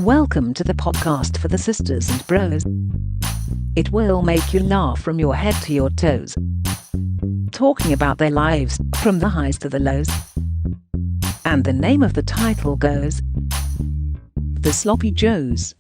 Welcome to the podcast for the sisters and bros. It will make you laugh from your head to your toes. Talking about their lives, from the highs to the lows. And the name of the title goes, The Sloppy Joes.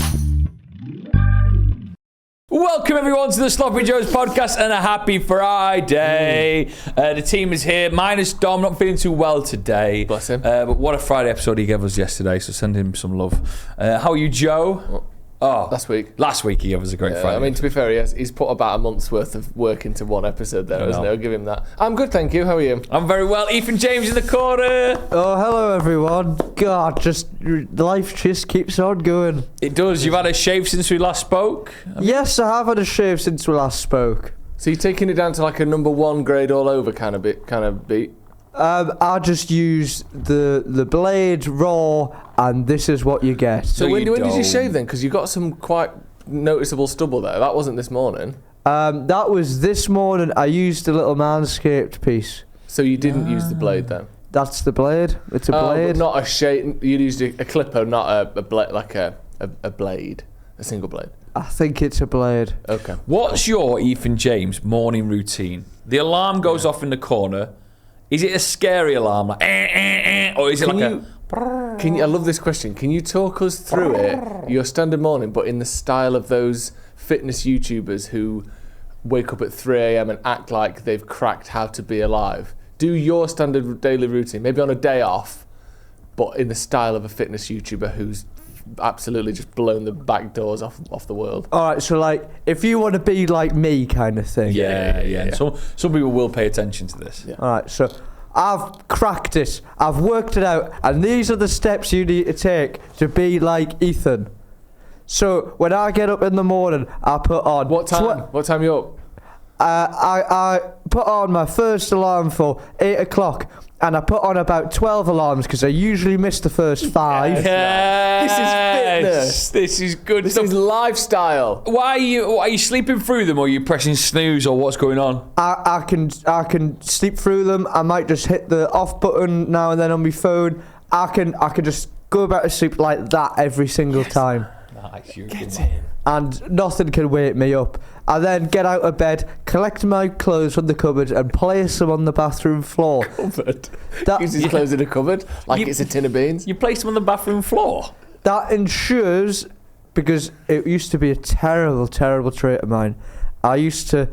Welcome everyone to the SloppyJoesPodcast and a happy Friday. The team is here, minus Dom, not feeling too well today. Bless him. But what a Friday episode he gave us yesterday, so send him some love. How are you, Joe? Last week he gave us a great Friday. I mean, to be fair, he's put about a month's worth of work into one episode there, hasn't he? I'll give him that. I'm good, thank you. How are you? I'm very well. Ethan James in the corner. Oh, hello everyone. God, life just keeps on going. It does. You've had a shave since we last spoke? Yes, I have had a shave since we last spoke. So you're taking it down to like a number one grade all over kind of beat? I just use the blade raw, and this is what you get. So when did you shave then? Because you got some quite noticeable stubble there. That wasn't this morning. That was this morning. I used a little Manscaped piece. So you didn't use the blade then? That's the blade. It's a blade. But not a shave. You used a clipper, not a blade, like a blade, a single blade. I think it's a blade. Okay. What's your Ethan James morning routine? The alarm goes off in the corner. Is it a scary alarm, like, or is it I love this question. Can you talk us through it, your standard morning, but in the style of those fitness YouTubers who wake up at 3 a.m. and act like they've cracked how to be alive? Do your standard daily routine, maybe on a day off, but in the style of a fitness YouTuber who's absolutely just blown the back doors off the world. All right, so like, if you want to be like me kind of thing. Yeah. Some people will pay attention to this. Yeah. All right, so I've cracked it. I've worked it out. And these are the steps you need to take to be like Ethan. So when I get up in the morning, I put on... What time? What time are you up? I put on my first alarm for 8 o'clock. And I put on about 12 alarms because I usually miss the first 5. This is fitness. This is good. This is lifestyle. Why are you sleeping through them, or are you pressing snooze, or what's going on? I can sleep through them. I might just hit the off button now and then on my phone. I can just go back to sleep like that every single time. Nice, Get in. And nothing can wake me up. I then get out of bed, collect my clothes from the cupboard and place them on the bathroom floor. Cupboard? Use his clothes in a cupboard like it's a tin of beans? You place them on the bathroom floor? That ensures, because it used to be a terrible, terrible trait of mine. I used to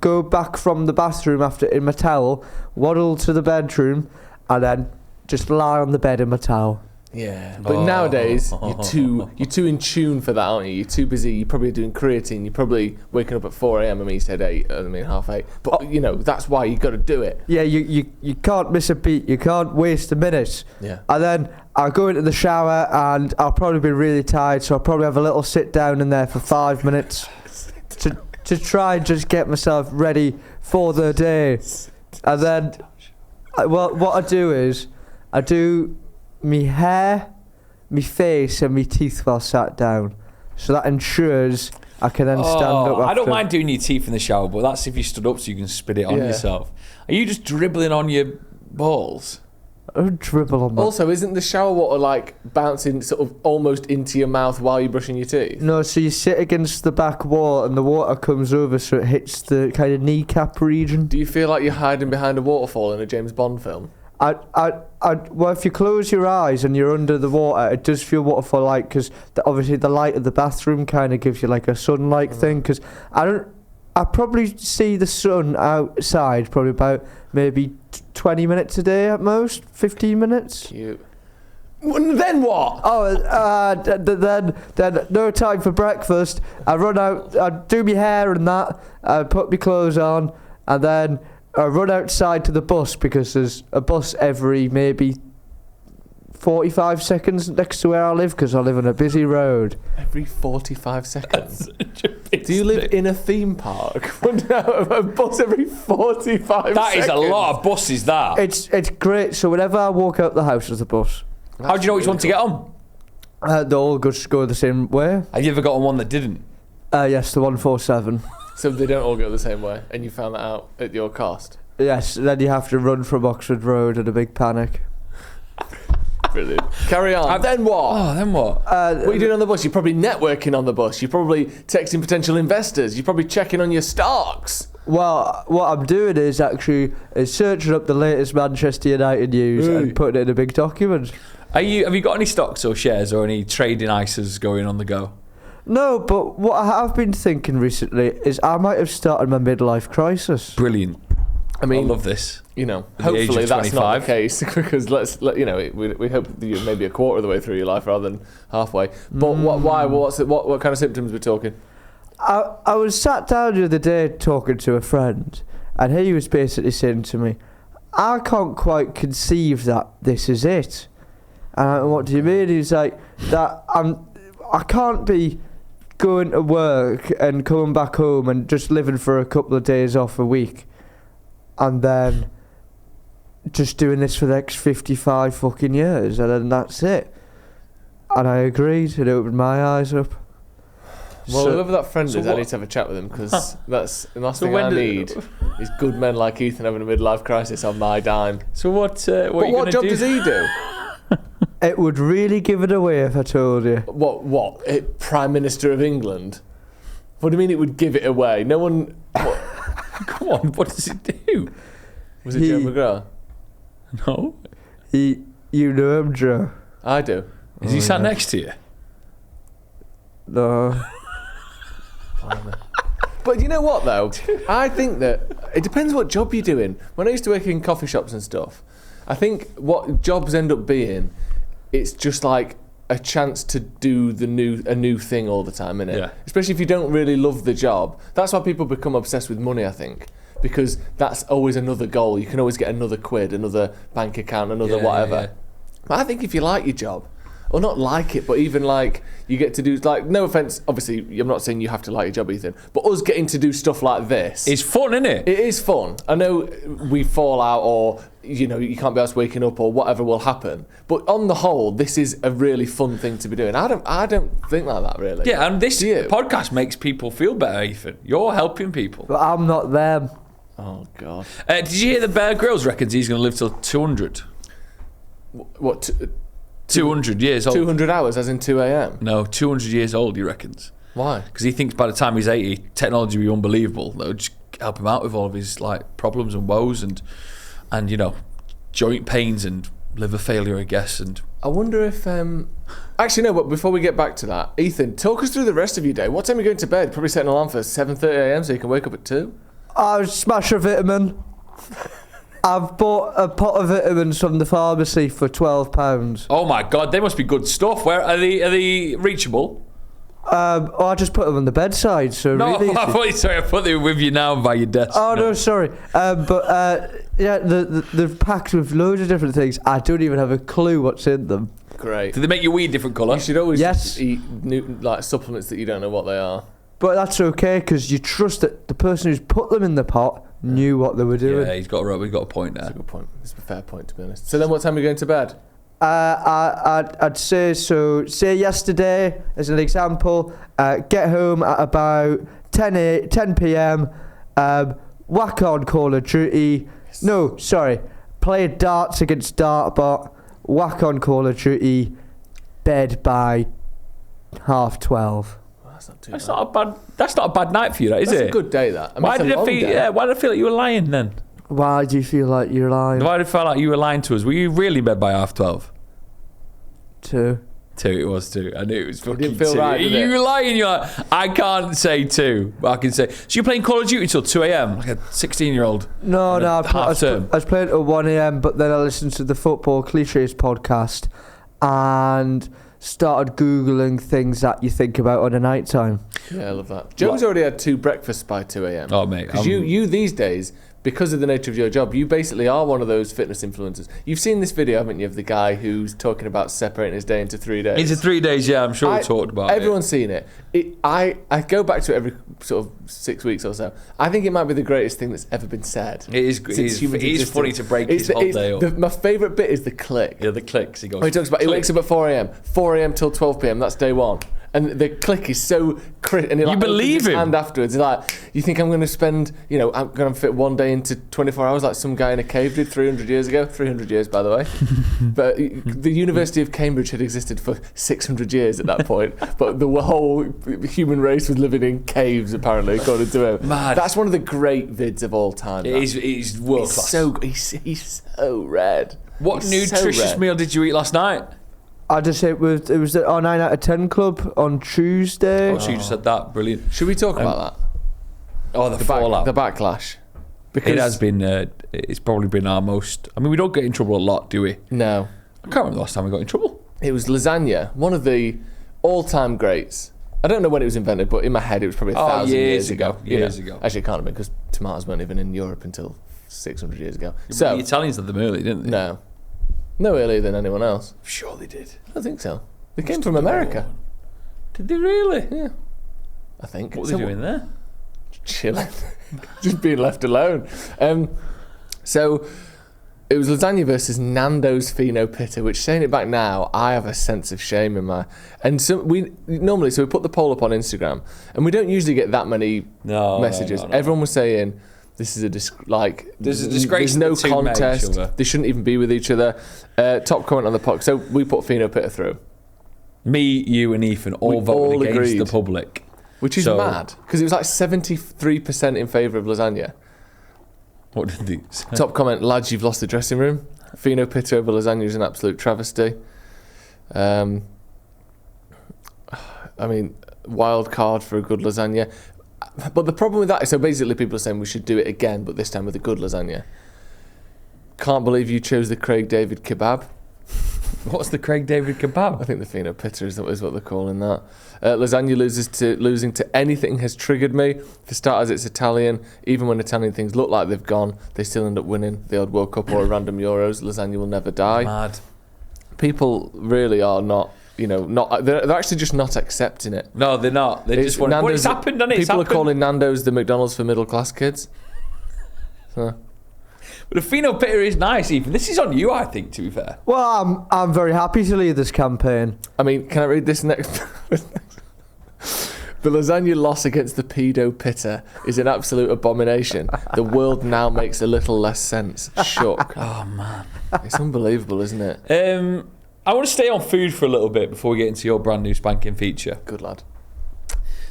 go back from the bathroom after in my towel, waddle to the bedroom, and then just lie on the bed in my towel. Yeah, but nowadays you're too in tune for that, aren't you? You're too busy. You're probably doing creatine. You're probably waking up at 4 a.m. I mean, you said 8. I mean, half 8. But that's why you got to do it. Yeah, you can't miss a beat. You can't waste a minute. Yeah. And then I'll go into the shower and I'll probably be really tired, so I'll probably have a little sit down in there for 5 minutes to try and just get myself ready for the day. And then, what I do is I do me hair, me face and me teeth while sat down. So that ensures I can then stand up after. I don't mind doing your teeth in the shower, but that's if you stood up so you can spit it on yourself. Are you just dribbling on your balls? I don't dribble on my... Also, isn't the shower water like bouncing sort of almost into your mouth while you're brushing your teeth? No, so you sit against the back wall and the water comes over so it hits the kind of kneecap region. Do you feel like you're hiding behind a waterfall in a James Bond film? Well, if you close your eyes and you're under the water, it does feel waterfall-like because obviously the light of the bathroom kind of gives you like a sun-like thing. Because I probably see the sun outside probably about maybe 20 minutes a day at most, 15 minutes. Cute. Then what? Then no time for breakfast. I run out, I do my hair and that, I put my clothes on, and then I run outside to the bus because there's a bus every maybe 45 seconds next to where I live because I live on a busy road. Every 45 seconds? Do you live in a theme park? A bus every 45 seconds? That is a lot of buses, that. It's great. So whenever I walk out the house, there's a bus. How do you know which one to get on? They all just go the same way. Have you ever got on one that didn't? Yes, the 147. So they don't all go the same way, and you found that out at your cost? Yes, then you have to run from Oxford Road in a big panic. Brilliant. Carry on. Then what? Oh, then what? What are you doing on the bus? You're probably networking on the bus. You're probably texting potential investors. You're probably checking on your stocks. Well, what I'm doing is searching up the latest Manchester United news and putting it in a big document. Have you got any stocks or shares or any trading ISAs going on the go? No, but what I have been thinking recently is I might have started my midlife crisis. Brilliant. I mean, I love this. You know, At the age hopefully of that's not 25. the case because we hope that you're maybe a quarter of the way through your life rather than halfway. But why? What kind of symptoms we're talking? I was sat down the other day talking to a friend, and he was basically saying to me, I can't quite conceive that this is it. And I went, what do you mean? He's like, that I can't be going to work and coming back home and just living for a couple of days off a week and then just doing this for the next 55 fucking years and then that's it. And I agreed. It opened my eyes up. Well, whoever that friend is, I what- need to have a chat with him because that's the last thing I need is good men like Ethan having a midlife crisis on my dime. So what are you What going to job do? does he do? It would really give it away if I told you. What? Prime Minister of England? What do you mean it would give it away? No one... Come on, what does it do? Was it Joe McGrath? No. You know him, Joe? I do. Is he sat next to you? No. But you know what, though? I think that it depends what job you're doing. When I used to work in coffee shops and stuff, I think what jobs end up being, it's just like a chance to do a new thing all the time, innit? Yeah. Especially if you don't really love the job. That's why people become obsessed with money, I think. Because that's always another goal. You can always get another quid, another bank account, another whatever. Yeah. But I think if you like your job, or not like it, but even like you get to do, like, no offence, obviously, I'm not saying you have to like your job, Ethan, but us getting to do stuff like this. It's fun, isn't it? It is fun. I know we fall out or, you know, you can't be asked waking up or whatever will happen. But on the whole, this is a really fun thing to be doing. I don't think like that, really. Yeah, and this Do you? podcast makes people feel better, Ethan. You're helping people. But I'm not them. Oh, God. Did you hear that Bear Grylls reckons he's going to live till 200? What, 200 years old. 200 hours as in 2 a.m.? No, 200 years old, he reckons. Why? Because he thinks by the time he's 80, technology will be unbelievable. That would just help him out with all of his like problems and woes and you know, joint pains and liver failure, I guess. And I wonder if... Actually, no, but before we get back to that, Ethan, talk us through the rest of your day. What time are you going to bed? Probably setting an alarm for 7:30 a.m. so you can wake up at 2? I smash a vitamin. I've bought a pot of vitamins from the pharmacy for £12. oh my God, they must be good stuff. Where are they reachable? I just put them on the bedside, so No, really. I thought they were with you now by your desk. Oh no, sorry. Yeah, they're packed with loads of different things. I don't even have a clue what's in them. Great. Do they make your weed different colour? You should always Yes. eat like supplements that you don't know what they are. But that's okay because you trust that the person who's put them in the pot knew what they were doing. Yeah, we've got a point there. That's a good point. It's a fair point, to be honest. So then what time are you going to bed? I'd say so. Say yesterday, as an example, get home at about 10 p.m. Whack on Call of Duty. Yes. No, sorry. Play darts against Dartbot. Whack on Call of Duty. Bed by 12:30. Well, that's not too bad. That's not a bad night for you, is That's it? a good day, that. I mean, Why it's a did long it feel? day. Yeah, why did I feel like you were lying then? Why do you feel like you're lying? Why did it feel like you were lying to us? Were you really in bed by 12:30? 2. 2, it was 2. I knew it was fucking didn't feel 2. right, did it? You were lying. You're like, I can't say 2, but I can say. So you're playing Call of Duty till 2 a.m. like a 16-year-old. No, on a I half term. was playing till 1 a.m. But then I listened to the Football Cliches podcast and started Googling things that you think about on a night time. Yeah, I love that. Joe's already had 2 breakfasts by 2 a.m. Oh, mate. Because you these days, because of the nature of your job, you basically are one of those fitness influencers. You've seen this video, haven't you, of the guy who's talking about separating his day into 3 days? Into 3 days, yeah. I'm sure we talked about it. Everyone's seen it. I go back to it every sort of 6 weeks or so. I think it might be the greatest thing that's ever been said. It is. since humans It is existed. funny to break his whole day up. My favourite bit is the click. Yeah, the clicks. He goes. He talks about he wakes up at 4 a.m. 4 a.m. till 12 p.m. That's day 1. And the click is so crisp. And he, like, You believe opens his him? hand afterwards. He's like, you think I'm going to spend, I'm going to fit one day into 24 hours like some guy in a cave did 300 years ago? 300 years, by the way. But the University of Cambridge had existed for 600 years at that point. But the whole human race was living in caves, apparently, according to him. Mad. That's one of the great vids of all time. It is world class. He's so red. What He's so nutritious red. meal did you eat last night? I just it was our 9 out of 10 club on Tuesday. Oh, so you just said that. Brilliant. Should we talk about that? Oh, the fallout. The backlash. It has been. It's probably been our most. I mean, we don't get in trouble a lot, do we? No. I can't remember the last time we got in trouble. It was lasagna, one of the all-time greats. I don't know when it was invented, but in my head it was probably 1,000 years ago. Years ago. Actually, it can't have been because tomatoes weren't even in Europe until 600 years ago. The Italians had them early, didn't they? No earlier than anyone else. Sure they did. I don't think so. They came from America. Did they really? Yeah. I think. What were they doing there? Chilling. Just being left alone. So it was lasagna versus Nando's fino pitta, which, saying it back now, I have a sense of shame in my... And so we put the poll up on Instagram, and we don't usually get that many messages. No. Everyone was saying... This is a disgrace. There's no the two met each contest. other. They shouldn't even be with each other. Top comment on the podcast. So we put fino pitta through, Me, you, and Ethan all voted against agreed. the public. which is mad because it was like 73% in favour of lasagna. What did they say? Top comment: lads, you've lost the dressing room. Fino pitta over lasagna is an absolute travesty. I mean, wild card for a good lasagna. But the problem with that is, so basically people are saying we should do it again, but this time with a good lasagna. Can't believe you chose the Craig David kebab. What's the Craig David kebab? I think the fino pitta is what they're calling that. Lasagna losing to anything has triggered me. For starters, it's Italian. Even when Italian things look like they've gone, they still end up winning the odd World Cup or a random Euros. Lasagna will never die. Mad. People really are not. They're actually just not accepting it. No, they're not. They just want. Well, it's happened, hasn't it? People are calling Nando's the McDonald's for middle class kids. So. But the fino pitta is nice, Ethan. This is on you, I think, to be fair. Well, I'm very happy to lead this campaign. I mean, can I read this next? The lasagna loss against the pedo pitta is an absolute abomination. The world now makes a little less sense. Shook. Oh, man. It's unbelievable, isn't it? I want to stay on food for a little bit before we get into your brand new spanking feature. Good lad.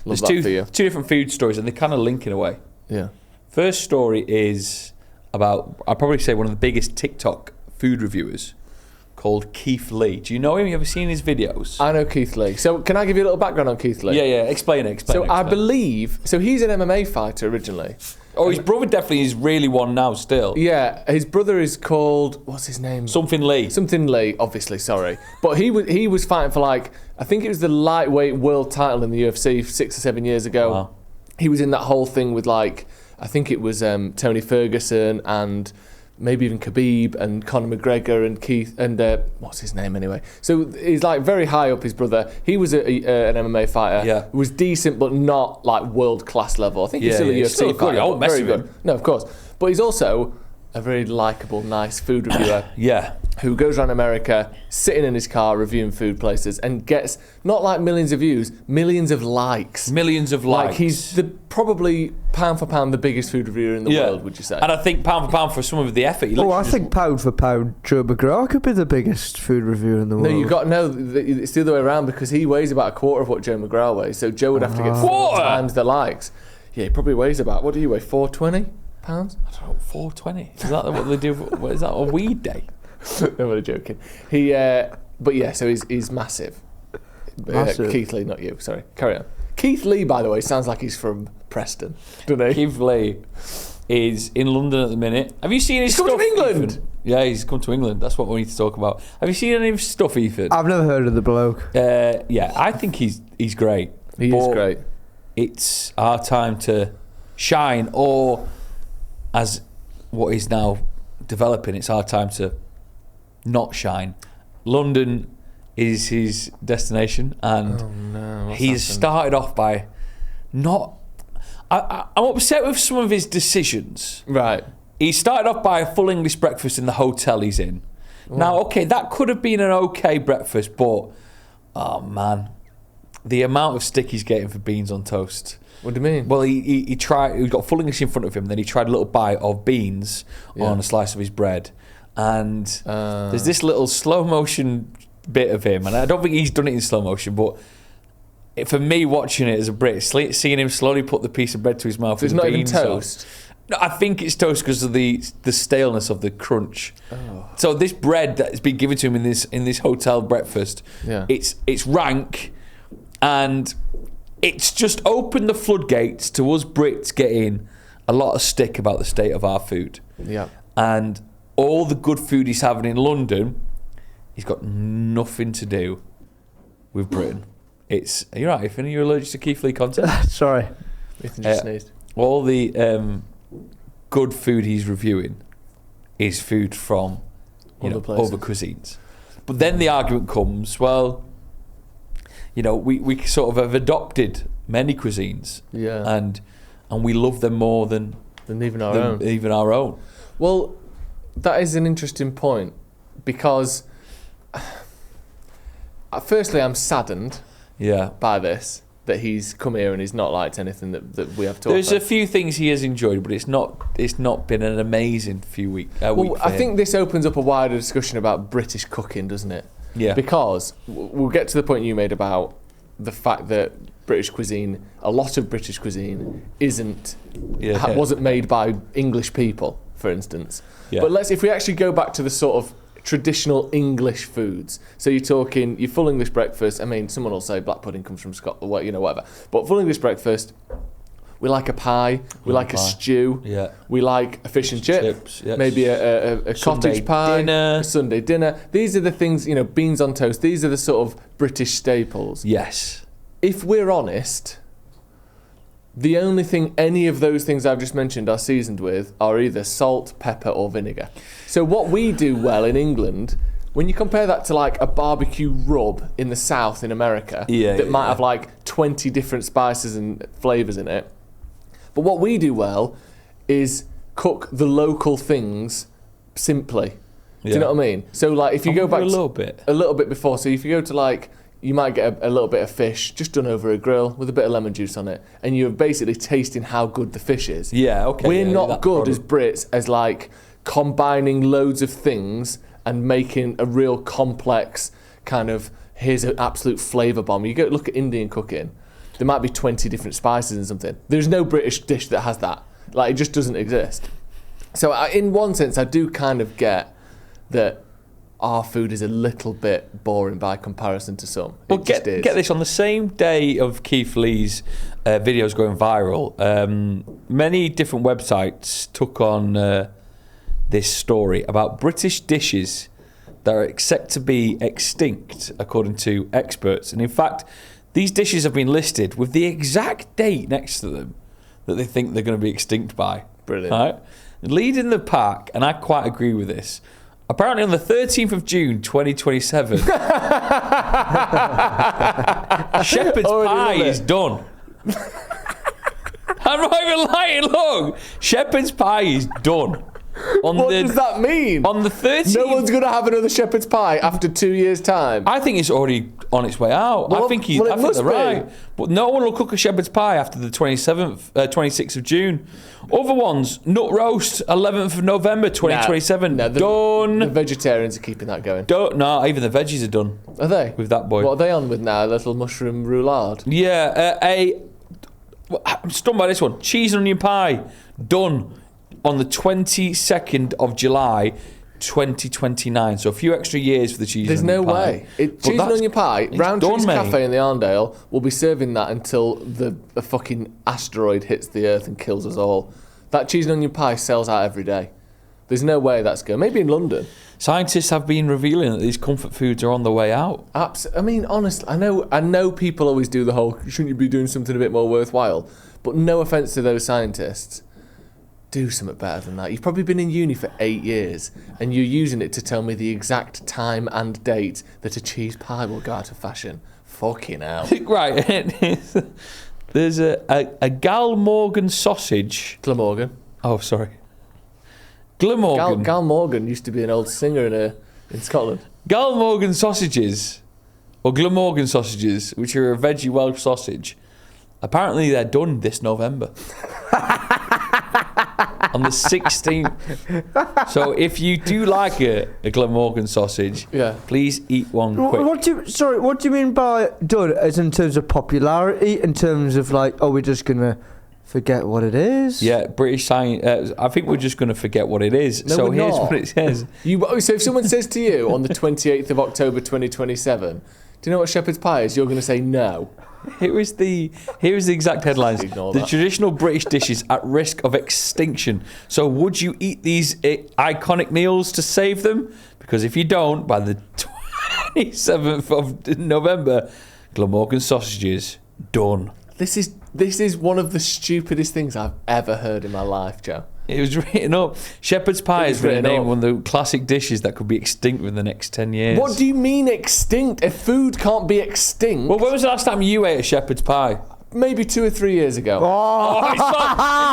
There's Love that for you. two different food stories, and they kind of link in a way. Yeah. First story is about, I'd probably say, one of the biggest TikTok food reviewers called Keith Lee. Do you know him? You ever seen his videos? I know Keith Lee. So can I give you a little background on Keith Lee? Yeah. Explain it. I believe, so he's an MMA fighter originally. Oh, his brother definitely is really one now still. Yeah, his brother is called, what's his name? Something Lee. Something Lee, obviously, sorry. But he was fighting for I think it was the lightweight world title in the UFC 6 or 7 years ago. Wow. He was in that whole thing with I think it was Tony Ferguson and maybe even Khabib and Conor McGregor and Keith and what's his name anyway. So he's very high up, his brother. He was an MMA fighter. Yeah. Was decent but not world class level. I think he's still a UFC He's still fighter. good. I won't mess Very with good. him. No, of course. But he's also a very likeable, nice food reviewer. Yeah. Who goes around America, sitting in his car, reviewing food places, and gets not millions of views, millions of likes. Millions of likes. He's probably pound for pound the biggest food reviewer in the world, would you say? And I think pound for pound for some of the effort. I think pound for pound, Joe McGrath could be the biggest food reviewer in the world. No, you've got to know it's the other way around because he weighs about a quarter of what Joe McGrath weighs, so Joe would have to get 4 times the likes. Yeah, he probably weighs about, what do you weigh, 420 pounds? I don't know, 420. Is that what they do? What is that, a weed day? No, I'm only joking. But yeah, so he's massive. Massive. Keith Lee, not you. Sorry. Carry on. Keith Lee, by the way, sounds like he's from Preston, doesn't he? Keith Lee is in London at the minute. Have you seen his He's come stuff, to England? Ethan? Yeah, he's come to England. That's what we need to talk about. Have you seen any of his stuff, Ethan? I've never heard of the bloke. Yeah, I think he's great. He is great. It's our time to shine, or as what is now developing, it's our time to not shine. London is his destination, and he's started off by not. I'm upset with some of his decisions. Right. He started off by a full English breakfast in the hotel he's in. Now, okay, that could have been an okay breakfast, but oh man, the amount of stick he's getting for beans on toast. What do you mean? Well, he tried. He got full English in front of him. Then he tried a little bite of beans on a slice of his bread, and there's this little slow motion bit of him, and I don't think he's done it in slow motion, but for me, watching it as a Brit, seeing him slowly put the piece of bread to his mouth, so it's not even toast. No, I think it's toast because of the staleness of the crunch. Oh. So this bread that has been given to him in this hotel breakfast, it's rank, and it's just opened the floodgates to us Brits getting a lot of stick about the state of our food. Yeah. And all the good food he's having in London, he's got nothing to do with Britain. You're right, Ethan, you're allergic to Keith Lee content? Sorry. Ethan just sneezed. All the good food he's reviewing is food from other cuisines. But then the argument comes, well, we sort of have adopted many cuisines, and we love them more than even our own. Well, that is an interesting point, because firstly, I'm saddened by this, that he's come here and he's not liked anything that we have talked about. There's a few things he has enjoyed, but it's not been an amazing few weeks. I think this opens up a wider discussion about British cooking, doesn't it? Yeah. Because we'll get to the point you made about the fact that a lot of British cuisine wasn't made by English people, for instance. Yeah. But if we actually go back to the sort of traditional English foods. So you're talking your full English breakfast. I mean, someone will say black pudding comes from Scotland, whatever. But full English breakfast, we like a pie, we like a stew, we like a fish and chips, maybe a cottage pie, a Sunday dinner. These are the things, beans on toast. These are the sort of British staples. Yes. If we're honest, the only thing any of those things I've just mentioned are seasoned with are either salt, pepper, or vinegar. So what we do well in England, when you compare that to like a barbecue rub in the South in America, that might have like 20 different spices and flavours in it. But what we do well is cook the local things simply. Do you know what I mean? So like if you go back a little bit before, so if you go to you might get a little bit of fish just done over a grill with a bit of lemon juice on it, and you're basically tasting how good the fish is. Yeah, okay. We're not good as Brits as combining loads of things and making a real complex kind of, here's an absolute flavour bomb. You go look at Indian cooking, there might be 20 different spices and something. There's no British dish that has that. It just doesn't exist. So in one sense, I do kind of get that our food is a little bit boring by comparison to some. Well, get this, on the same day of Keith Lee's videos going viral, many different websites took on this story about British dishes that are set to be extinct, according to experts. And in fact, these dishes have been listed with the exact date next to them that they think they're going to be extinct by. Brilliant. Right? Leading the pack, and I quite agree with this, apparently on the 13th of June 2027, shepherd's pie is done. I'm not even lying, look. Shepherd's pie is done. What does that mean? On the 13th... No one's going to have another shepherd's pie after 2 years' time. I think it's already on its way out. Well, I think they're right. But no one will cook a shepherd's pie after the 26th of June. Other ones, nut roast, 11th of November 2027. Done. The vegetarians are keeping that going. No, even the veggies are done. Are they? With that boy. What are they on with now? A little mushroom roulade? Yeah, I'm stunned by this one. Cheese and onion pie, done on the 22nd of July 2029. So a few extra years for the cheese and onion pie. There's no way. Cheese and onion pie, Roundtree's Cafe in the Arndale will be serving that until a fucking asteroid hits the Earth and kills us all. That cheese and onion pie sells out every day. There's no way that's going. Maybe in London. Scientists have been revealing that these comfort foods are on the way out. I mean, honestly, I know people always do the whole, shouldn't you be doing something a bit more worthwhile? But no offence to those scientists. Do something better than that. You've probably been in uni for 8 years and you're using it to tell me the exact time and date that a cheese pie will go out of fashion. Fucking hell. Right. There's a Glamorgan sausage. Glamorgan. Oh, sorry. Glamorgan. Gal Morgan used to be an old singer in Scotland. Glamorgan sausages or Glamorgan sausages, which are a veggie Welsh sausage. Apparently, they're done this November. On the 16th. So if you do like a Glamorgan sausage, please eat one quick. What do you mean by done? As in terms of popularity, in terms of like, oh, we're just gonna forget what it is? Yeah, British science. I think we're just gonna forget what it is. No, so we're here's not. what it says. So if someone says to you on the 28th of October 2027, do you know what shepherd's pie is? You're going to say no. Here is the exact headlines. Ignore The that. traditional British dishes at risk of extinction. So would you eat these iconic meals to save them? Because if you don't, by the 27th of November, Glamorgan sausages, done. This is one of the stupidest things I've ever heard in my life, Joe. It was written up. Shepherd's pie It was is written written named up. one of the classic dishes that could be extinct within the next 10 years. What do you mean extinct? If food can't be extinct, Well, when was the last time you ate a shepherd's pie? maybe 2 or 3 years ago. Oh, you're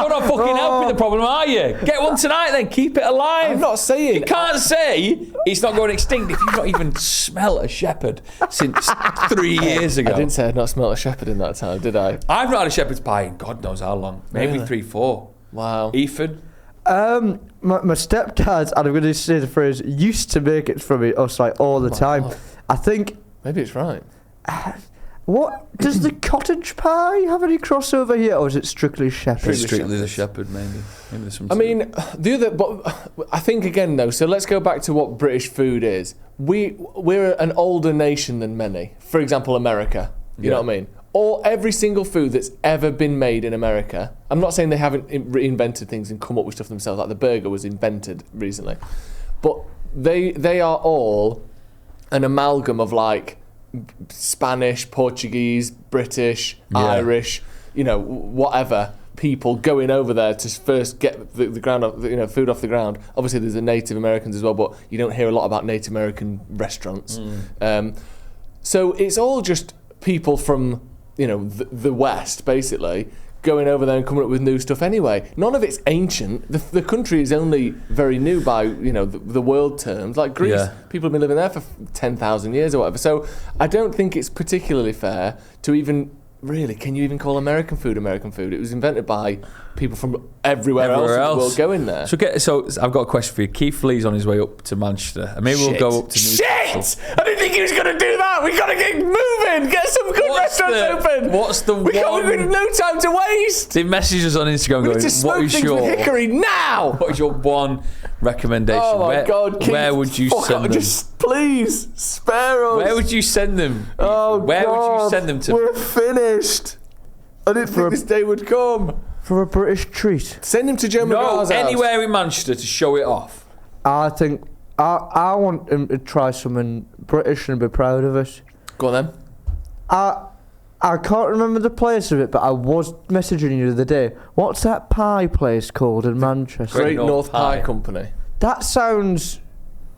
not fucking helping the problem, are you? Get one tonight then, keep it alive. I'm not saying. You can't say it's not going extinct if you've not even smelt a shepherd since 3 years ago. I didn't say I'd not smelt a shepherd in that time, did I? I've not had a shepherd's pie in God knows how long. Maybe Really? 3, 4. Wow. Ethan? My stepdad, and I'm going to say the phrase, used to make it for me us like all the time. God. I think. Maybe it's right. What does the cottage pie have any crossover here, or is it strictly shepherd? Strictly the shepherd, maybe. Maybe there's some. I mean, but I think again though. So let's go back to what British food is. We're an older nation than many. For example, America. You know what I mean? Every single food that's ever been made in America. I'm not saying they haven't reinvented things and come up with stuff themselves. Like the burger was invented recently, but they are all an amalgam of like Spanish, Portuguese, British, Irish, whatever people going over there to first get the ground off, food off the ground. Obviously, there's the Native Americans as well, but you don't hear a lot about Native American restaurants. So it's all just people from the West, basically, going over there and coming up with new stuff anyway. None of it's ancient. The country is only very new by the world terms. Like Greece, people have been living there for 10,000 years or whatever. So I don't think it's particularly fair to even really. Can you even call American food American food? It was invented by people from everywhere else in the world going there. So I've got a question for you. Keith Lee's on his way up to Manchester, and maybe we'll go up to Newcastle. Shit! I didn't think he was going to do that. We got to get moving. Get some good restaurants open. What's the we one? We've got no time to waste. They messaged us on Instagram We going, need to smoke "What is things your with hickory now." What is your one recommendation? Oh my God, Keith, where would you send them? Just please spare us. Where would you send them? Oh Where God, would you send them to? We're finished. I didn't think this day would come. For a British treat. Send him to Joe No, McGrath's house. anywhere in Manchester to show it off. I think I want him to try something British and be proud of it. Go on then. I can't remember the place of it, but I was messaging you the other day. What's that pie place called in Manchester? Great North Pie Company. That sounds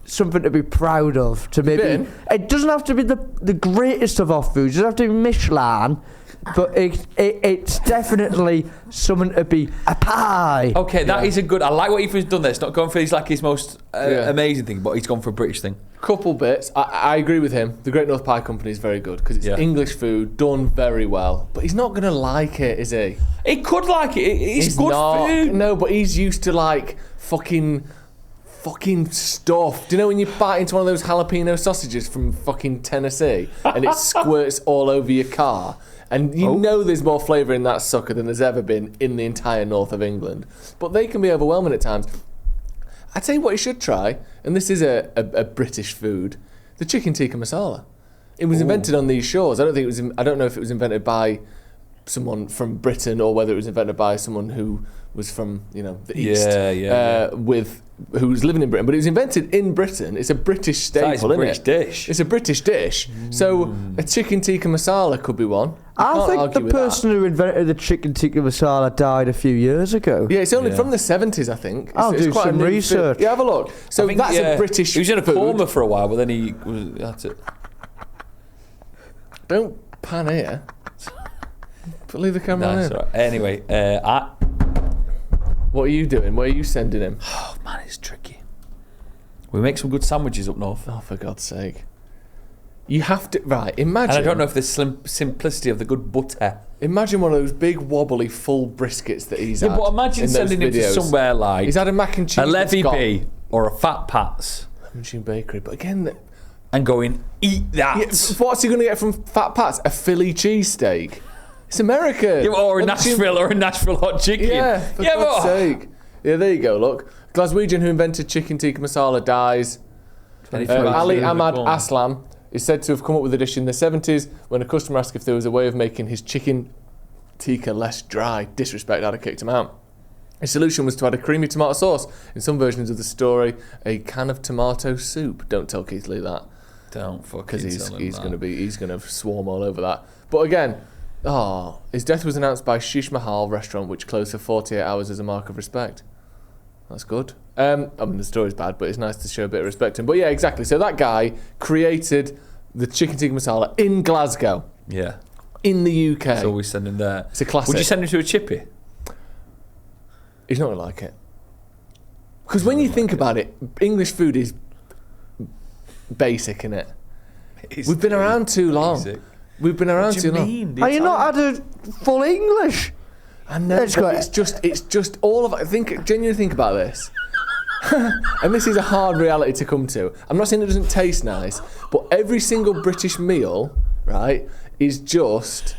something to be proud of. To maybe been? It doesn't have to be the greatest of our foods. It doesn't have to be Michelin, but it's definitely something to be a pie. Okay, that is a good. I like what Ethan's done there. It's not going for his most amazing thing, but he's gone for a British thing. Couple bits. I agree with him. The Great North Pie Company is very good because it's Yeah. English food done very well. But he's not going to like it, is he? He could like it. It's He's good not. food. No, but he's used to like fucking stuff. Do you know when you bite into one of those jalapeno sausages from fucking Tennessee and it squirts all over your car? And you know there's more flavour in that sucker than there's ever been in the entire north of England. But they can be overwhelming at times. I tell you what you should try, and this is a British food, the chicken tikka masala. It was invented on these shores. I don't know if it was invented by someone from Britain or whether it was invented by someone who was from the east, who was living in Britain. But it was invented in Britain. It's a British staple, It's a British dish. It's a British dish. So a chicken tikka masala could be one. I think the person who invented the chicken tikka masala died a few years ago. Yeah, it's only from the 70s, I think. I'll do quite a some new research. food. Yeah, have a look. So that's a British He was in a food. coma for a while, but then he was. That's it. Don't pan here. But leave the camera on No, him. it's all right. Anyway, What are you doing? Where are you sending him? oh man, it's tricky. We make some good sandwiches up north. Oh, for God's sake. You have to imagine. And I don't know if the simplicity of the good butter. Imagine one of those big wobbly full briskets that he's had. Yeah, but imagine in sending him those to videos. somewhere like He's had a mac and cheese. a Levy B or a Fat Pat's Lemon Tune Bakery, but again, and going, eat that. what's he going to get from Fat Pat's? A Philly cheesesteak. It's American. Yeah, or a Nashville hot chicken. Yeah, for God's sake. Yeah, there you go. Look, Glaswegian who invented chicken tikka masala dies. Ali Ahmad Aslam is said to have come up with a dish in the 70s when a customer asked if there was a way of making his chicken tikka less dry. Disrespect, I'd have kicked him out. His solution was to add a creamy tomato sauce. In some versions of the story, a can of tomato soup. Don't tell Keith Lee that, Don't fucking because tell him he's that. going to swarm all over that. But again, his death was announced by Shish Mahal restaurant, which closed for 48 hours as a mark of respect. That's good. I mean, the story's bad, but it's nice to show a bit of respect to him. But yeah, exactly. So that guy created the chicken tikka masala in Glasgow, Yeah. in the UK. So we send him there. It's a classic. Would you send him to a chippy? He's not going to like it. Because when you think about it, English food is basic, innit? We've been around too long. Basic. We've been around What do too you long. mean? Are you not had a full English? I know, but it's just all of it. Genuinely think about this. And this is a hard reality to come to. I'm not saying it doesn't taste nice, but every single British meal, right, is just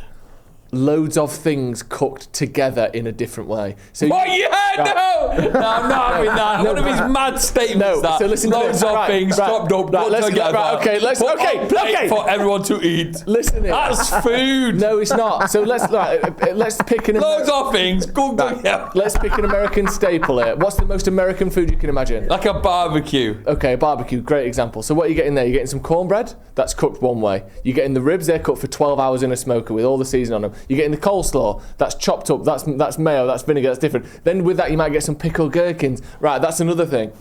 loads of things cooked together in a different way. So No, I'm not having that. One of his mad statements. so listen to loads this. of Right, things right, chopped up, right, put let's- together. right, okay, let's- put okay, on plate okay. for everyone to eat. Listen here. That's food. No, it's not. So let's pick an Loads of things. Go together. let's pick an American staple here. What's the most American food you can imagine? Like a barbecue. Okay, barbecue, great example. So what are you getting there? You're getting some cornbread, that's cooked one way. You're getting the ribs, they're cooked for 12 hours in a smoker with all the seasoning on them. You're getting the coleslaw, that's chopped up, that's mayo, that's vinegar, that's different. Then with that you might get some pickled gherkins. Right, that's another thing.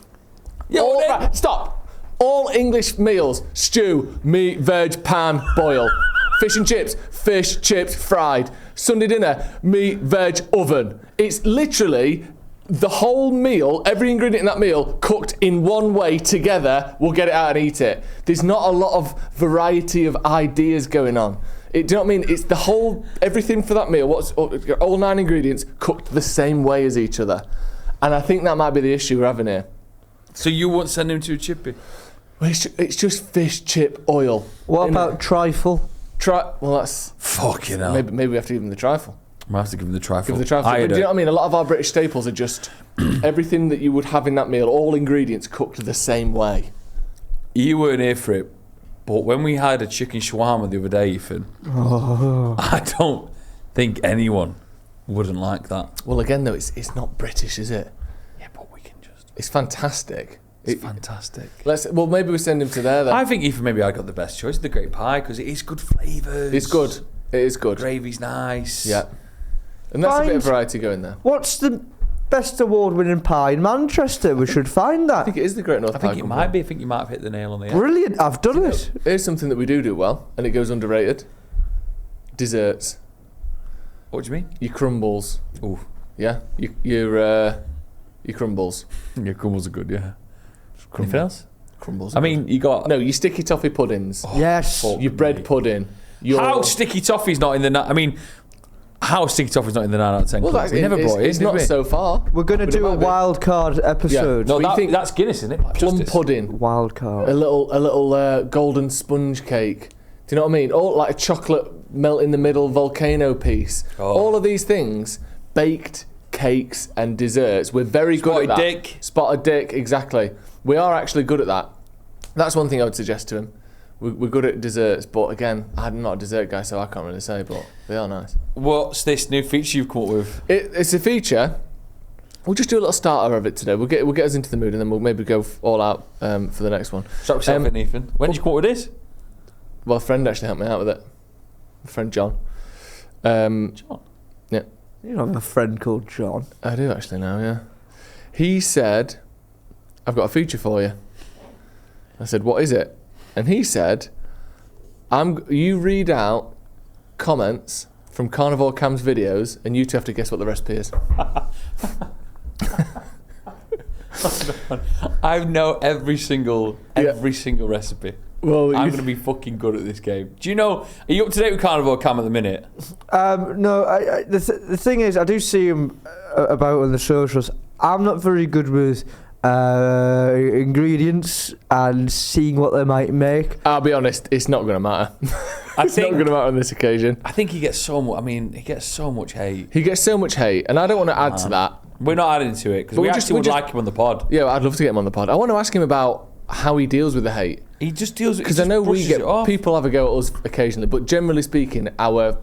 Yeah, Stop. All English meals, stew, meat, veg, pan, boil. Fish and chips, fish, chips, fried. Sunday dinner, meat, veg, oven. It's literally the whole meal, every ingredient in that meal, cooked in one way together, we'll get it out and eat it. There's not a lot of variety of ideas going on. Do you know what I mean? It's the whole, everything for that meal, all 9 ingredients cooked the same way as each other. And I think that might be the issue we're having here. So you won't send him to a chippy? Well, it's just fish, chip, oil. What about trifle? Well, that's... Fucking hell. Maybe we have to give him the trifle. I might have to give him the trifle. Give him the trifle. But do you know what I mean? A lot of our British staples are just everything that you would have in that meal, all ingredients cooked the same way. You weren't here for it, but when we had a chicken shawarma the other day, Ethan, I don't think anyone wouldn't like that. Well, again, though, it's not British, is it? Yeah, but we can just... It's fantastic. It's fantastic. Well, maybe we send him to there then. I think Ethan, maybe I got the best choice, the great pie, because it is good flavours. It's good. It is good. Gravy's nice. Yeah. And that's a bit of Find- variety going there. What's the best award-winning pie in Manchester? We should find I that. think it is the Great North I think Pie it Company. might be. I think you might have hit the nail on the head. Brilliant, I've done it. Here's something that we do well, and it goes underrated. Desserts. What do you mean? Your crumbles. Ooh. Yeah? Your crumbles. Your crumbles are good, yeah. Anything else? Crumbles. I mean, you got... No, your sticky toffee puddings. Yes. Your bread pudding. How sticky toffee's not in the... I mean, how sticky toffee's not in the 9 out of 10 Well, club? We never brought it in, it's did not we? so far. We're going to But it do a might be. wild card episode. No, What do you think? that's Guinness, isn't it? Plum Justice. pudding. Wild card. A little golden sponge cake. Do you know what I mean? All like a chocolate melt in the middle volcano piece. Oh. All of these things, baked cakes and desserts. We're very good at that. Spotted dick. Spotted dick, exactly. We are actually good at that. That's one thing I would suggest to him. We're good at desserts, but again, I'm not a dessert guy, so I can't really say, but they are nice. What's this new feature you've come up with? It's a feature. We'll just do a little starter of it today. We'll get us into the mood, and then we'll maybe go all out for the next one. Strap yourself in, Ethan. When did you come up with this? Well, a friend actually helped me out with it. My friend John. John. Yeah. You don't have a friend called John. I do actually now, yeah. He said, I've got a feature for you. I said, what is it? And he said, you read out comments from Carnivore Cam's videos, and you two have to guess what the recipe is. I know every single recipe. Well, I'm going to be fucking good at this game. Do you know? Are you up to date with Carnivore Cam at the minute? No, the thing is, I do see him about on the socials. I'm not very good with ingredients and seeing what they might make. I'll be honest, it's not going to matter. It's not going to matter on this occasion. I think he gets so much. I mean, he gets so much hate. He gets so much hate, and I don't want to add to that. We're not adding to it because we actually would like him on the pod. Yeah, I'd love to get him on the pod. I want to ask him about how he deals with the hate. He just deals with it. Because I know we get people have a go at us occasionally, but generally speaking, our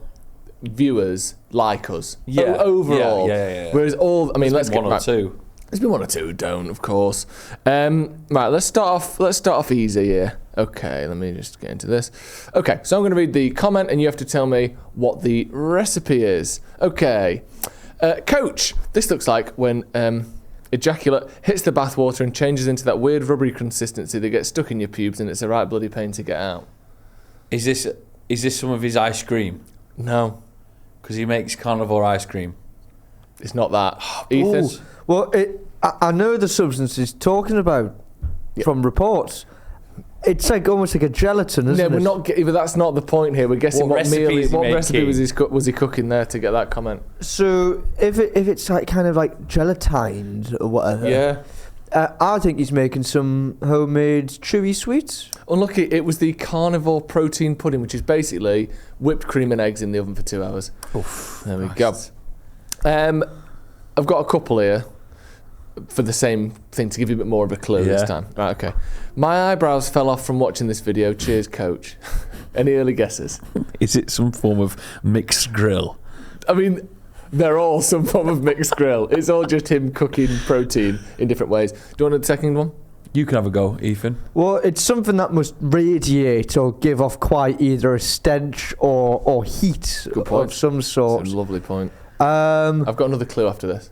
viewers like us. Yeah. Overall. Yeah. Whereas let's get one or two. There's been one or two who don't, of course. Right, let's start off easy here. Okay, let me just get into this. Okay, so I'm going to read the comment, and you have to tell me what the recipe is. Okay, Coach, this looks like when ejaculate hits the bathwater and changes into that weird rubbery consistency that gets stuck in your pubes, and it's a right bloody pain to get out. Is this some of his ice cream? No, because he makes carnivore ice cream. It's not that. Ethan? Ooh. Well, I know the substance he's talking about from reports. It's like almost like a gelatin, isn't it? No, we're not. But that's not the point here. We're guessing what recipe was he cooking there to get that comment. So if it's like kind of like gelatined or whatever, yeah, I think he's making some homemade chewy sweets. Unlucky, it was the carnivore protein pudding, which is basically whipped cream and eggs in the oven for 2 hours. Oof, there we go. I've got a couple here for the same thing to give you a bit more of a clue this time. Right, okay. My eyebrows fell off from watching this video. Cheers, Coach. Any early guesses? Is it some form of mixed grill? I mean, they're all some form of mixed grill. It's all just him cooking protein in different ways. Do you want the second one? You can have a go, Ethan. Well, it's something that must radiate or give off quite either a stench or heat of some sort. That's a lovely point. I've got another clue after this.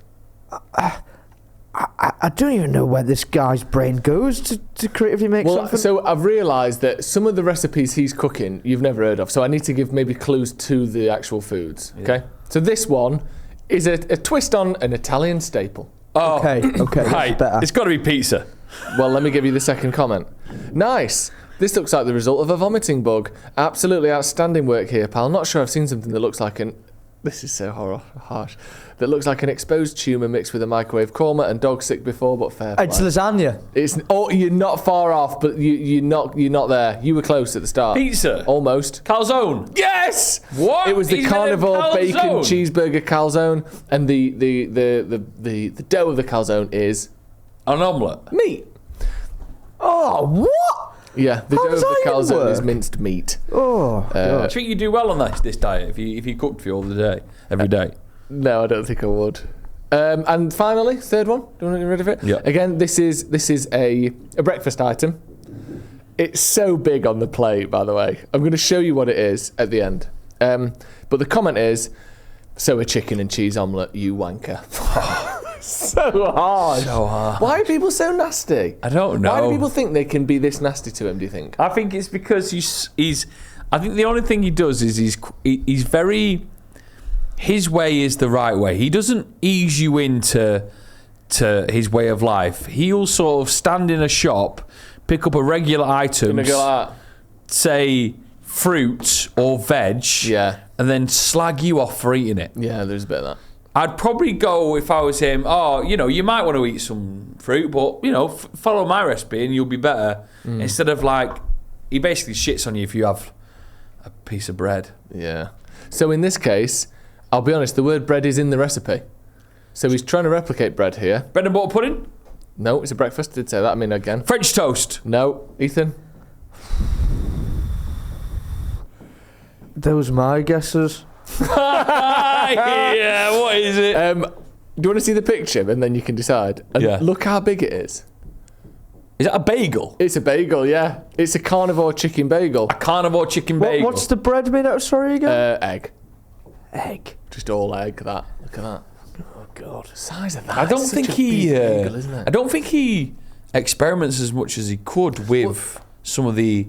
I don't even know where this guy's brain goes to creatively make something. So I've realised that some of the recipes he's cooking you've never heard of. So I need to give maybe clues to the actual foods. Okay. So this one is a twist on an Italian staple. Oh, okay. Right. It's got to be pizza. Well, let me give you the second comment. Nice. This looks like the result of a vomiting bug. Absolutely outstanding work here, pal. Not sure I've seen something that looks like this is so harsh. That looks like an exposed tumour mixed with a microwave korma and dog sick before, but fair play. It's lasagna. You're not far off, but you're not there. You were close at the start. Pizza. Almost. Calzone. Yes. What? It was the carnivore bacon cheeseburger calzone, and the dough of the calzone is an omelette. Meat. Oh, what? Yeah, the dough of the calzone work? is minced meat. Oh, I think you do well on this diet if you cooked for you all the day, every day. No, I don't think I would. And finally, third one. Do you want to get rid of it? Yeah. Again, this is a breakfast item. It's so big on the plate, by the way. I'm going to show you what it is at the end. But the comment is, so a chicken and cheese omelette, you wanker. So hard. So hard. Why are people so nasty? I don't know. Why do people think they can be this nasty to him, do you think? I think it's because he's I think the only thing he does is he's very... His way is the right way. He doesn't ease you into his way of life. He'll sort of stand in a shop, pick up a regular item, say fruit or veg, and then slag you off for eating it. Yeah, there's a bit of that. I'd probably go, if I was him, you might want to eat some fruit, but, follow my recipe and you'll be better. Instead of he basically shits on you if you have a piece of bread. Yeah. So in this case, I'll be honest, the word bread is in the recipe. So he's trying to replicate bread here. Bread and butter pudding? No, it's a breakfast. Did say that. I mean, again. French toast? No. Ethan? Those are my guesses. Yeah, what is it? Do you want to see the picture and then you can decide? And look how big it is. Is that a bagel? It's a bagel, yeah. It's a carnivore chicken bagel. A carnivore chicken bagel. What's the bread made out of, sorry, again? Egg. Egg. Just all egg, that. Look at that. Oh, God. The size of that. I don't think he... bagel, isn't it? I don't think he experiments as much as he could with some of the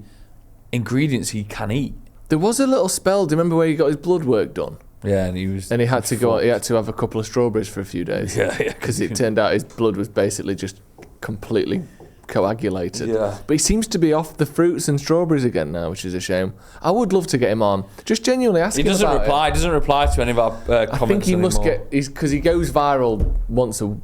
ingredients he can eat. There was a little spell, do you remember where he got his blood work done? Yeah, and he had to have a couple of strawberries for a few days. Yeah. Because it turned out his blood was basically just completely coagulated. Yeah. But he seems to be off the fruits and strawberries again now, which is a shame. I would love to get him on. Just genuinely ask him He doesn't about reply. it. Doesn't reply to any of our comments. I think he must anymore. get, because he goes viral once or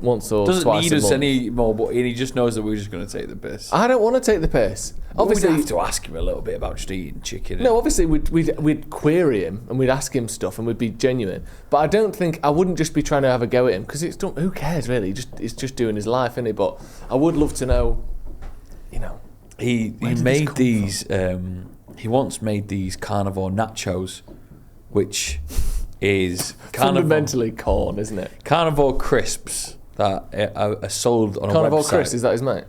Doesn't twice need a us month. anymore, but he just knows that we're just going to take the piss. I don't want to take the piss. Obviously, Obviously, we have to ask him a little bit about just eating chicken. no, obviously we'd query him and we'd ask him stuff and we'd be genuine. But I don't think I wouldn't just be trying to have a go at him because who cares really? He's just doing his life, isn't he? But I would love to know, you know. He did this made come these. He once made these carnivore nachos, which is Fundamentally corn, isn't it? carnivore crisps that are sold on a Carnivore website. Chris, is that his mate?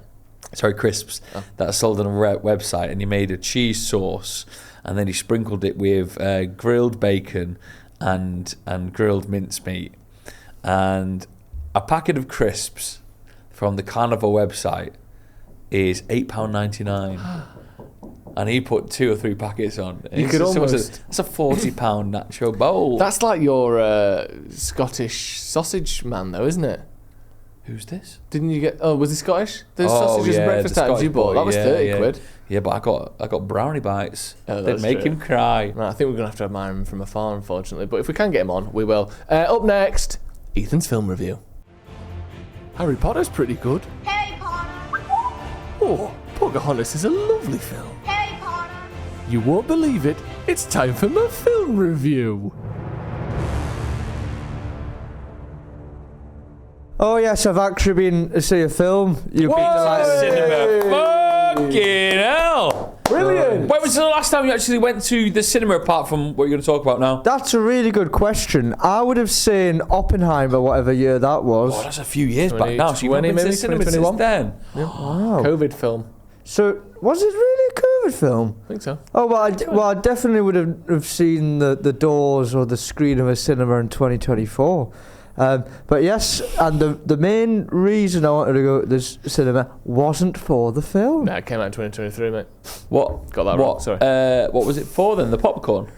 Sorry, crisps that are sold on a website, and he made a cheese sauce, and then he sprinkled it with grilled bacon and grilled mincemeat, and a packet of crisps from the Carnivore website is £8.99. And he put 2 or 3 packets on. You could almost... That's a £40 nacho bowl. That's like your Scottish sausage man, though, isn't it? Who's this? Didn't you get? Oh, was he Scottish? Those sausages and breakfast the items you Scottish bought. boy, That was 30 quid. Yeah, but I got brownie bites. Oh, They'd that's make true. him cry. Right, I think we're gonna have to admire him from afar, unfortunately. But if we can get him on, we will. Up next, Ethan's film review. Harry Potter's pretty good. Harry Potter. Oh, Pocahontas is a lovely film. Harry Potter. You won't believe it. It's time for my film review. Oh yes, I've actually been to see a film. You've been delighted. Cinema. Fucking hell. Brilliant. When was the last time you actually went to the cinema apart from what you're going to talk about now? That's a really good question. I would have seen Oppenheimer, whatever year that was. Oh, that's a few years back now. So you've 20, been to the maybe, cinema since 2021? then. Wow. COVID film. So was it really a COVID film? I think so. Oh well, I definitely would have seen the doors or the screen of a cinema in 2024. But yes, and the main reason I wanted to go to this cinema wasn't for the film. Nah, it came out in 2023, mate. What? Got that wrong, sorry. What was it for then? The popcorn?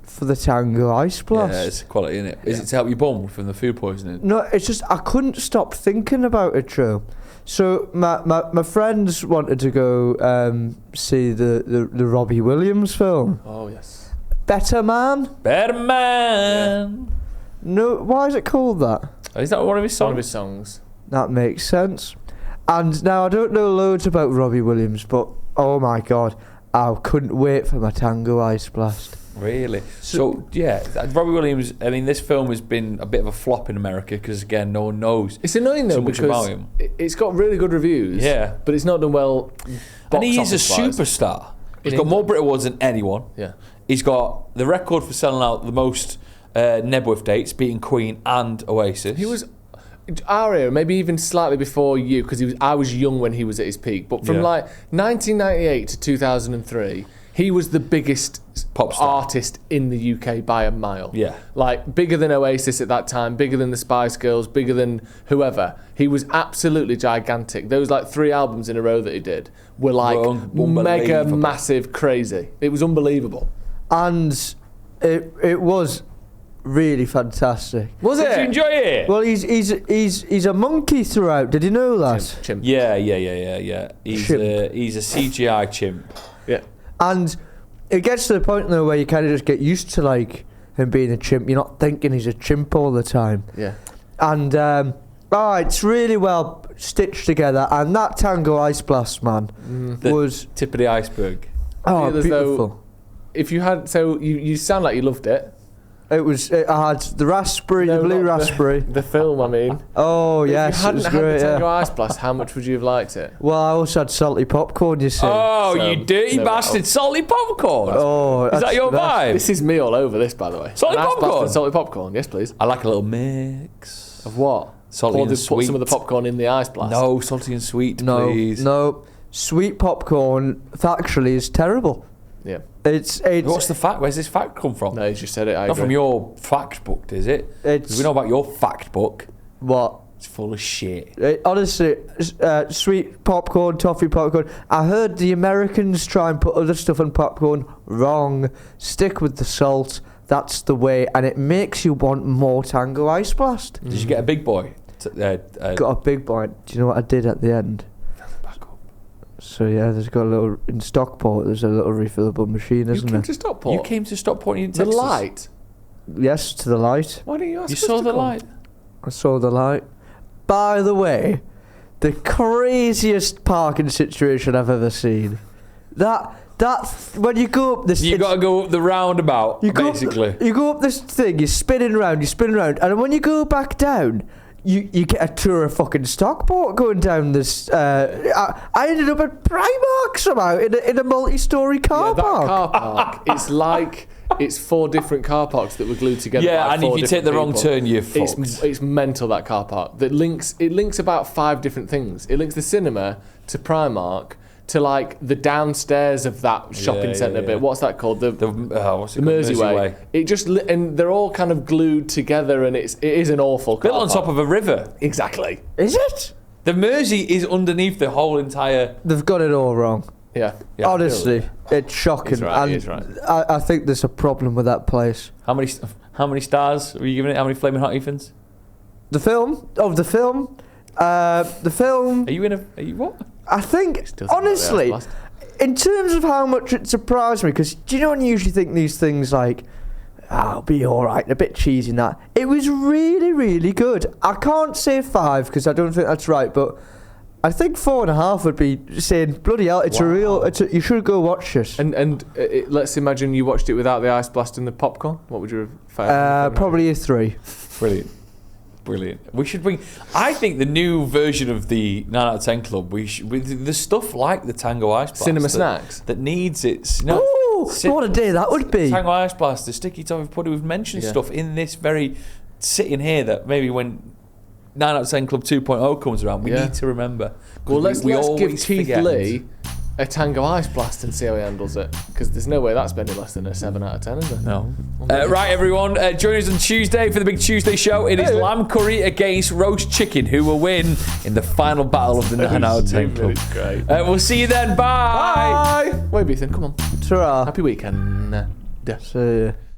For the Tango Ice Blast. Yeah, it's quality, isn't it? Is it to help you bum from the food poisoning? No, it's just I couldn't stop thinking about it, Joe. So my friends wanted to go see the Robbie Williams film. Oh, yes. Better Man? Better Man. No, why is it called that? Is that one of his songs? One of his songs. That makes sense. And now I don't know loads about Robbie Williams, but oh my god, I couldn't wait for my Tango Ice Blast. Really? So yeah, Robbie Williams. I mean, this film has been a bit of a flop in America because again, no one knows. It's annoying though so much because about him. it's got really good reviews. Yeah. But it's not done well. And he is a box-office-wise. superstar. He's In got more England. Brit Awards than anyone. Yeah. He's got the record for selling out the most Nebworth dates, beating Queen and Oasis. He was our era, maybe even slightly before you, because I was young when he was at his peak. But from Yeah. like 1998 to 2003, he was the biggest Pop star. artist in the UK by a mile. Yeah. Like bigger than Oasis at that time, bigger than the Spice Girls, bigger than whoever. He was absolutely gigantic. Those like 3 albums in a row that he did were like mega unbelievable. massive, crazy. It was unbelievable. And it was really fantastic. Was Did you enjoy it? Well, he's a monkey throughout. Did you know that? Chimp. Yeah. He's Chimp. a CGI chimp. Yeah. And it gets to the point though where you kind of just get used to like him being a chimp. You're not thinking he's a chimp all the time. Yeah. And it's really well stitched together. And that Tango Ice Blast, man, The was tip of the iceberg. oh feel as though- beautiful. If you had, so you sound like you loved it. It had the raspberry, No, the blue not raspberry. The film, I mean. Oh If yes, you it hadn't was had great. the Tango Yeah. Ice Blast, how much would you have liked it? Well, I also had salty popcorn. You see. Oh, So, you dirty no, bastard! Salty popcorn. Oh, Is that that's your the best. vibe? This is me all over this, by the way. Salty An ice blast popcorn? and salty popcorn, yes, please. I like a little mix. Of what? Salty and Put sweet. some of the popcorn in the ice blast. No, salty and sweet, No, please. no, sweet popcorn factually is terrible. Yeah. It's What's the fact? Where's this fact come from? No, you just said it. I Not agree. from your fact book, is it? 'Cause it's we know about your fact book. what. It's full of shit. Honestly, sweet popcorn, toffee popcorn. I heard the Americans try and put other stuff in popcorn. Wrong. Stick with the salt. That's the way, and it makes you want more Tango Ice Blast. Did you get a big boy? Got a big bite. Do you know what I did at the end? So yeah, there's got a little in Stockport. There's a little refillable machine, You isn't came there? to Stockport. You came to Stockport in The Texas. light. Yes, to the light. Why didn't you ask You us saw to the come? light. I saw the light. By the way, the craziest parking situation I've ever seen. That when you go up this, You got to go up the roundabout, basically. you go up this thing. You're spinning around, and then when you go back down, you get a tour of fucking Stockport going down this. I ended up at Primark somehow in a multi-story car That park. car park. It's like it's 4 different car parks that were glued together. Yeah, by and 4 if you take different the wrong people. turn, you're fucked. It's mental, that car park. It links about 5 different things. It links the cinema to Primark to like the downstairs of that shopping centre bit. What's that called? What's it called? Mersey. It just and they're all kind of glued together, and it is an awful car Built on park. top of a river. Exactly. Is it? The Mersey is underneath the whole entire. They've got it all wrong. Yeah. Honestly, it's shocking. He's right, and he is right. I think there's a problem with that place. How many stars were you giving it? How many flaming hot Ethans? The film? The film. Are you what? I think, Still think honestly, about in terms of how much it surprised me, because do you know when you usually think these things like, I'll be alright, a bit cheesy and that. It was really, really good. I can't say 5 because I don't think that's right, but I think 4.5 would be saying, bloody hell, it's you should go watch this. And let's imagine you watched it without the ice blast and the popcorn. What would you have? Probably a 3. Brilliant. We should bring. I think the new version of the 9 out of 10 Club. The stuff like the Tango Ice Blast. Cinema snacks. that needs its. What a day that would be. Tango Ice Blast, the sticky toffee pudding. We've mentioned stuff in this very sitting here that maybe when 9 out of 10 Club 2.0 comes around, we need to remember. Well, let's give always Keith forget. Lee a Tango Ice Blast and see how he handles it. Because there's no way that's any less than a 7 out of 10, is there? No. Right, everyone. Join us on Tuesday for the big Tuesday show. It is lamb curry against roast chicken. Who will win in the final battle of the 9 out of 10 Club? Great. We'll see you then. Bye. Bye. Wait, Ethan, come on. Ta-ra. Happy weekend. See ya.